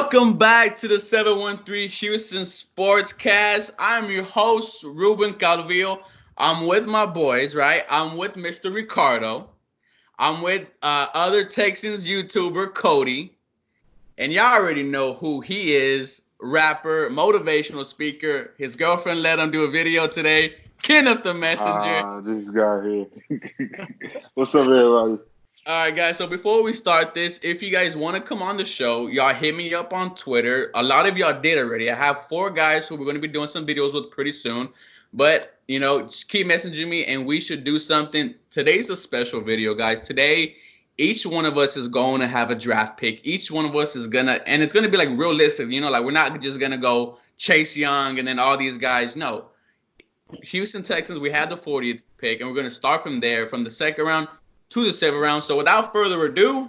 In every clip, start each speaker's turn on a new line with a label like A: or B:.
A: Welcome back to the 713 Houston Sportscast. I'm your host, Ruben Calvillo. I'm with my boys, right? I'm with Mr. Ricardo. I'm with other Texans YouTuber, Cody. And y'all already know who he is, rapper, motivational speaker. His girlfriend let him do a video today. Kenneth the Messenger.
B: This guy here. What's up, everybody?
A: All right, guys. So before we start this, if you guys want to come on the show, y'all hit me up on Twitter. A lot of y'all did already. I have 4 guys who we're going to be doing some videos with pretty soon. But, just keep messaging me and we should do something. Today's a special video, guys. Today, each one of us is going to have a draft pick. Each one of us is going to, and it's going to be like realistic, like we're not just going to go Chase Young and then all these guys. No. Houston Texans, we had the 40th pick, and we're going to start from there, from the second round to the 7th round. So without further ado,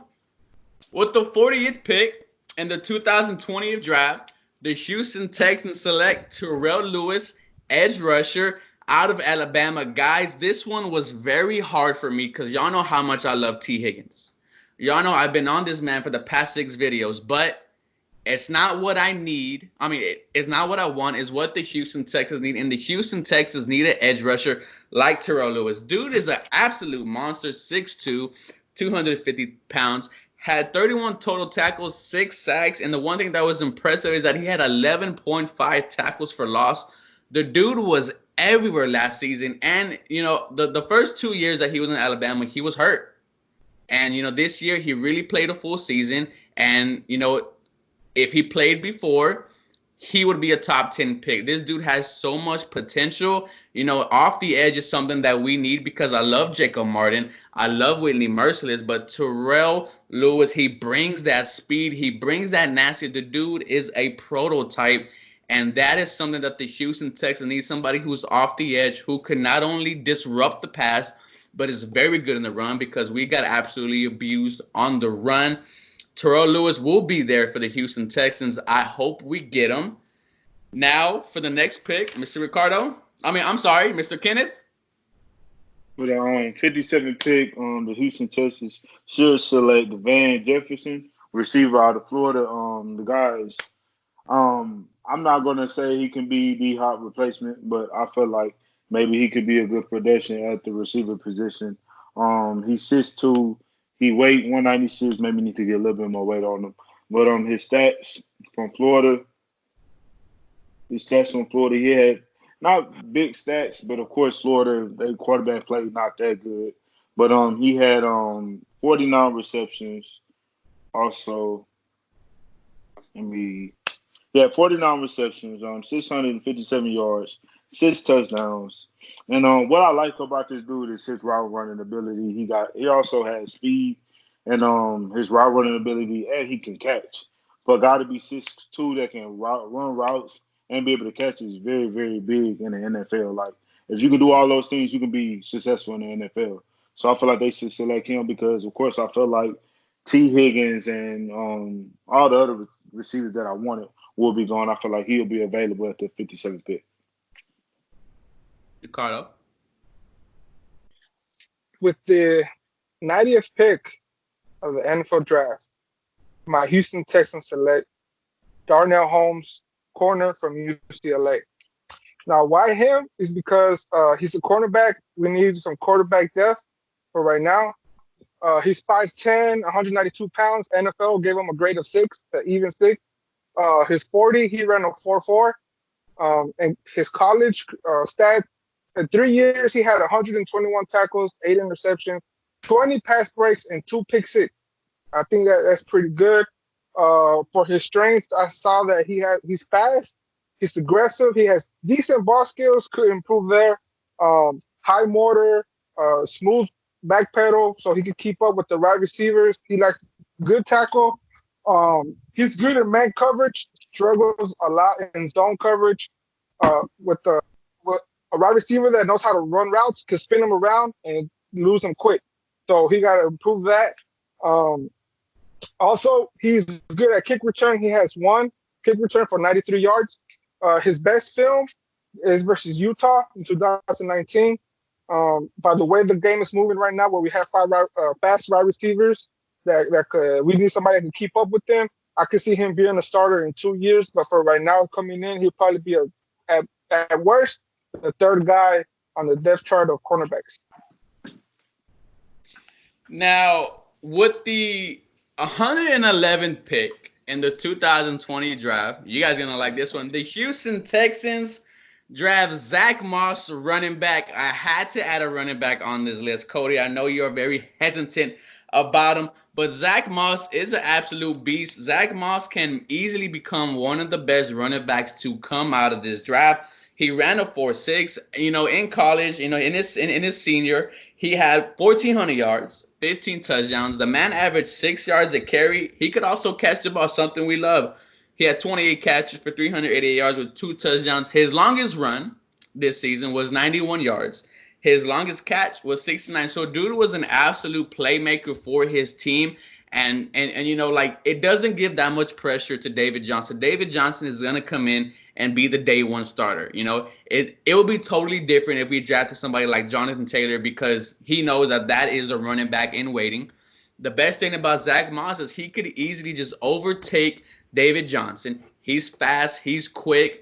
A: with the 40th pick in the 2020 draft, the Houston Texans select Terrell Lewis, edge rusher out of Alabama. Guys, this one was very hard for me because y'all know how much I love T. Higgins. Y'all know I've been on this man for the past 6 videos, but it's not what I need. It's not what I want. It's what the Houston Texans need. And the Houston Texans need an edge rusher like Terrell Lewis. Dude is an absolute monster, 6'2", 250 pounds. Had 31 total tackles, 6 sacks. And the one thing that was impressive is that he had 11.5 tackles for loss. The dude was everywhere last season. And, the first 2 years that he was in Alabama, he was hurt. And, this year he really played a full season. And, if he played before, he would be a top 10 pick. This dude has so much potential. Off the edge is something that we need because I love Jacob Martin. I love Whitney Merciless. But Terrell Lewis, he brings that speed. He brings that nasty. The dude is a prototype. And that is something that the Houston Texans need, somebody who's off the edge, who can not only disrupt the pass, but is very good in the run because we got absolutely abused on the run. Terrell Lewis will be there for the Houston Texans. I hope we get him. Now, for the next pick, Mr. Mr. Kenneth.
B: With the 57th pick, the Houston Texans should select Van Jefferson, receiver out of Florida. The guys, I'm not going to say he can be the hot replacement, but I feel like maybe he could be a good production at the receiver position. He's 6'2". He weighed 196, maybe need to get a little bit more weight on him. But his stats from Florida, he had not big stats, but of course Florida, their quarterback play not that good. But he had 49 receptions. Also, 49 receptions, 657 yards, 6 touchdowns. And what I like about this dude is his route running ability. He also has speed and his route running ability, and he can catch. But got to be 6'2" that can run routes and be able to catch is very, very big in the NFL. Like, if you can do all those things, you can be successful in the NFL. So I feel like they should select him because, of course, I feel like T. Higgins and all the other receivers that I wanted will be gone. I feel like he'll be available at the 57th pick.
A: Ricardo.
C: With the 90th pick of the NFL draft, my Houston Texans select Darnell Holmes, corner from UCLA. Now, why him is because he's a cornerback. We need some quarterback depth for right now. He's 5'10", 192 pounds. NFL gave him a grade of 6, even 6. His 40, he ran a 4.4. And his college stat, in 3 years, he had 121 tackles, 8 interceptions, 20 pass breaks, and 2 pick six. I think that's pretty good. For his strengths, I saw that he's fast, he's aggressive, he has decent ball skills, could improve there. High motor, smooth back pedal, so he can keep up with the right receivers. He likes good tackle. He's good in man coverage, struggles a lot in zone coverage. With a wide receiver that knows how to run routes, can spin them around and lose them quick. So he got to improve that. Also, he's good at kick return. He has 1 kick return for 93 yards. His best film is versus Utah in 2019. By the way the game is moving right now, where we have 5 fast wide receivers that we need somebody that can keep up with them. I could see him being a starter in 2 years, but for right now, coming in, he'll probably be at worst the third guy on the depth chart of cornerbacks.
A: Now, with the 111th pick in the 2020 draft, you guys are going to like this one. The Houston Texans draft Zach Moss, running back. I had to add a running back on this list. Cody, I know you're very hesitant about him, but Zach Moss is an absolute beast. Zach Moss can easily become one of the best running backs to come out of this draft. He ran a 4.6. In college, in his senior, he had 1,400 yards, 15 touchdowns. The man averaged 6 yards a carry. He could also catch the ball, something we love. He had 28 catches for 388 yards with 2 touchdowns. His longest run this season was 91 yards. His longest catch was 69. So dude was an absolute playmaker for his team. And it doesn't give that much pressure to David Johnson. David Johnson is going to come in and be the day one starter. It will be totally different if we drafted somebody like Jonathan Taylor, because he knows that is a running back in waiting. The best thing about Zach Moss is he could easily just overtake David Johnson. He's fast. He's quick.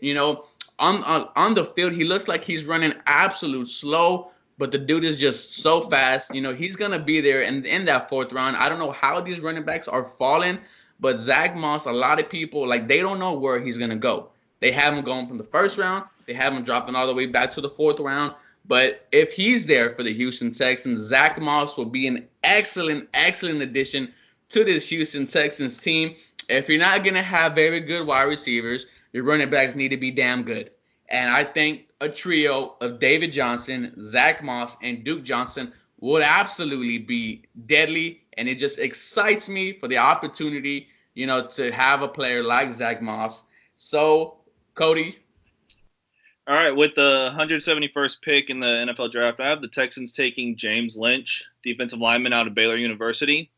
A: On the field, he looks like he's running absolute slow, but the dude is just so fast. He's going to be there in that 4th round. I don't know how these running backs are falling, but Zach Moss, a lot of people, they don't know where he's going to go. They have him going from the 1st round. They have him dropping all the way back to the 4th round. But if he's there for the Houston Texans, Zach Moss will be an excellent, excellent addition to this Houston Texans team. If you're not going to have very good wide receivers, your running backs need to be damn good. And I think a trio of David Johnson, Zach Moss, and Duke Johnson would absolutely be deadly. And it just excites me for the opportunity, to have a player like Zach Moss. So, Cody.
D: All right, with the 171st pick in the NFL draft, I have the Texans taking James Lynch, defensive lineman out of Baylor University.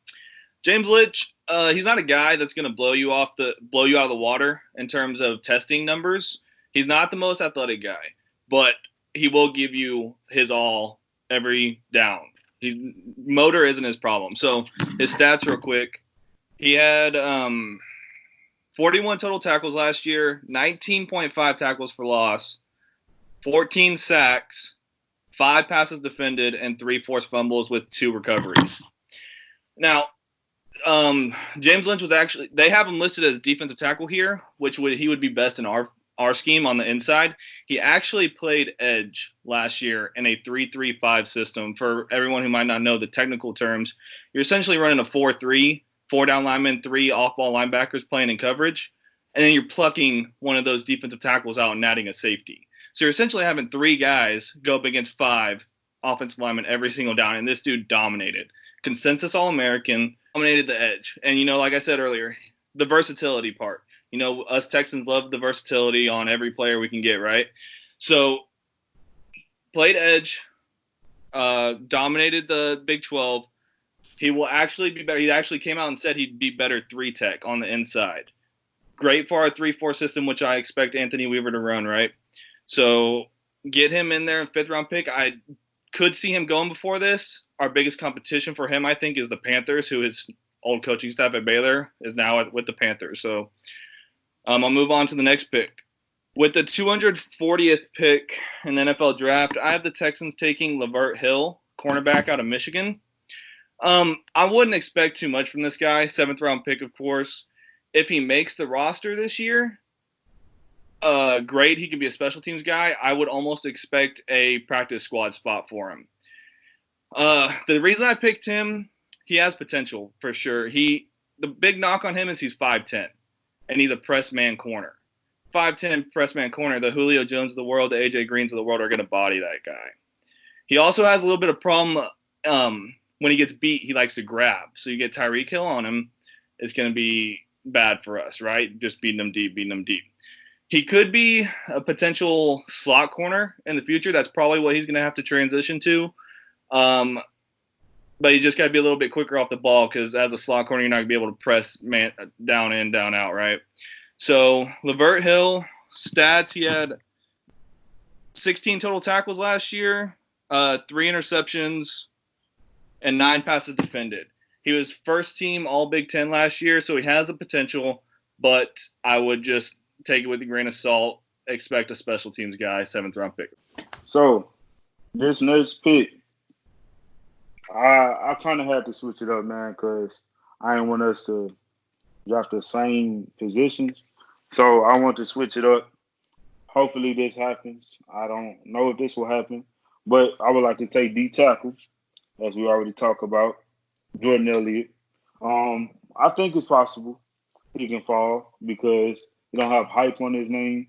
D: James Lynch, he's not a guy that's going to blow you out of the water in terms of testing numbers. He's not the most athletic guy, but he will give you his all every down. Motor isn't his problem. So his stats real quick. He had 41 total tackles last year, 19.5 tackles for loss, 14 sacks, 5 passes defended, and 3 forced fumbles with 2 recoveries. Now, James Lynch was actually – they have him listed as defensive tackle here, he would be best in our scheme on the inside. He actually played edge last year in a 3-3-5 system. For everyone who might not know the technical terms, you're essentially running a 4-3, 4 down linemen, 3 off-ball linebackers playing in coverage, and then you're plucking one of those defensive tackles out and adding a safety. So you're essentially having 3 guys go up against 5 offensive linemen every single down, and this dude dominated. Consensus All-American, dominated the edge. And, like I said earlier, the versatility part. Us Texans love the versatility on every player we can get, right? So, played edge, dominated the Big 12. He will actually be better. He actually came out and said he'd be better 3-tech on the inside. Great for our 3-4 system, which I expect Anthony Weaver to run, right? So, get him in there in 5th round pick. I could see him going before this. Our biggest competition for him, I think, is the Panthers, who his old coaching staff at Baylor is now with the Panthers. So I'll move on to the next pick. With the 240th pick in the NFL draft, I have the Texans taking Lavert Hill, cornerback out of Michigan. I wouldn't expect too much from this guy. 7th round pick, of course. If he makes the roster this year, great. He could be a special teams guy. I would almost expect a practice squad spot for him. The reason I picked him, he has potential for sure. The big knock on him is he's 5'10", and he's a press man corner. 5'10" press man corner. The Julio Jones of the world, the AJ Greens of the world are going to body that guy. He also has a little bit of problem when he gets beat. He likes to grab. So you get Tyreek Hill on him, it's going to be bad for us, right? Just beating them deep. He could be a potential slot corner in the future. That's probably what he's going to have to transition to. But you just got to be a little bit quicker off the ball, because as a slot corner, you're not going to be able to press man down in, down out, right? So Lavert Hill, stats, he had 16 total tackles last year, 3 interceptions, and 9 passes defended. He was first team All Big Ten last year, so he has the potential. but I would just take it with a grain of salt. Expect a special teams guy, 7th-round pick.
B: So this next pick, I kind of had to switch it up, man, because I didn't want us to draft the same positions. So I want to switch it up. Hopefully this happens. I don't know if this will happen, but I would like to take D tackle, as we already talked about, Jordan Elliott. I think it's possible he can fall because he don't have hype on his name.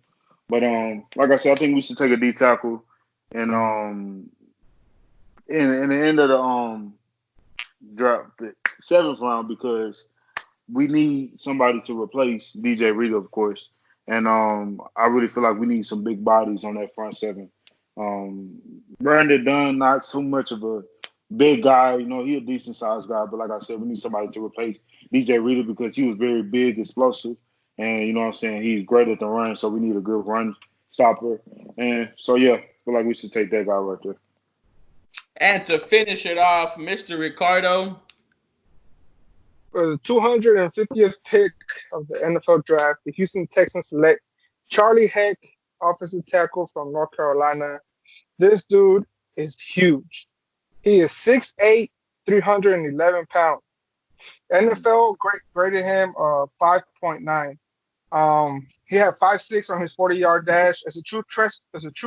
B: But like I said, I think we should take a D tackle and in the end of the draft, the 7th round, because we need somebody to replace DJ Reader, of course. And I really feel like we need some big bodies on that front seven. Brandon Dunn, not so much of a big guy. You know, he a decent sized guy, but like I said, we need somebody to replace DJ Reader because he was very big, explosive, and you know what I'm saying. He's great at the run, so we need a good run stopper. And so yeah, I feel like we should take that guy right there.
A: And to finish it off, Mr. Ricardo.
C: For the 250th pick of the NFL draft, the Houston Texans select Charlie Heck, offensive tackle from North Carolina. This dude is huge. He is 6'8", 311 pounds. NFL graded him 5.9. He had 5.6 on his 40-yard dash. As a true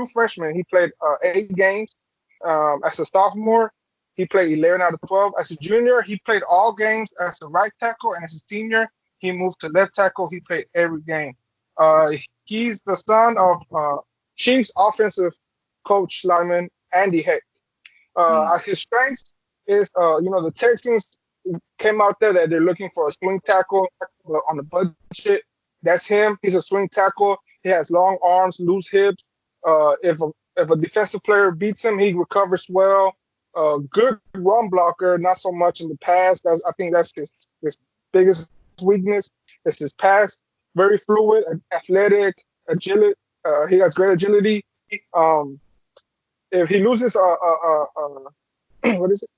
C: freshman, he played 8 games. As a sophomore, he played 11 out of 12. As a junior, he played all games as a right tackle, and as a senior, he moved to left tackle. He played every game. He's the son of Chiefs offensive coach lineman Andy Heck. His strengths is, the Texans came out there that they're looking for a swing tackle on the budget. That's him. He's a swing tackle. He has long arms, loose hips. If a defensive player beats him, he recovers well. Good run blocker, not so much in the pass. I think that's his biggest weakness. Is his pass. Very fluid, athletic, agility. He has great agility. If he loses, what is it?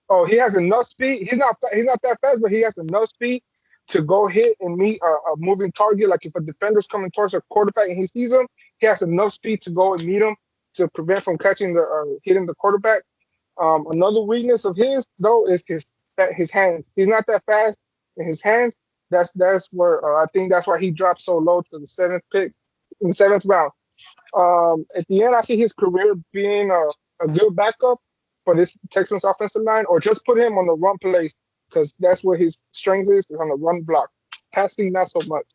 C: Oh, he has enough speed. He's not that fast, but he has enough speed to go hit and meet a moving target. Like if a defender's coming towards a quarterback and he sees him, he has enough speed to go and meet him to prevent from catching hitting the quarterback. Another weakness of his though is his hands. He's not that fast in his hands. That's where I think that's why he dropped so low to the 7th pick in the 7th round. At the end, I see his career being a good backup for this Texans offensive line, or just put him on the run plays because that's where his strength is on the run block. Passing, not so much.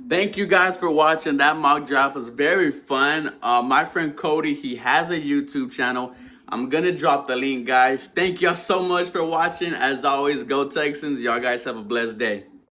A: Thank you guys for watching. That mock draft was very fun. My friend Cody, he has a YouTube channel. I'm going to drop the link, guys. Thank y'all so much for watching. As always, go Texans. Y'all guys have a blessed day.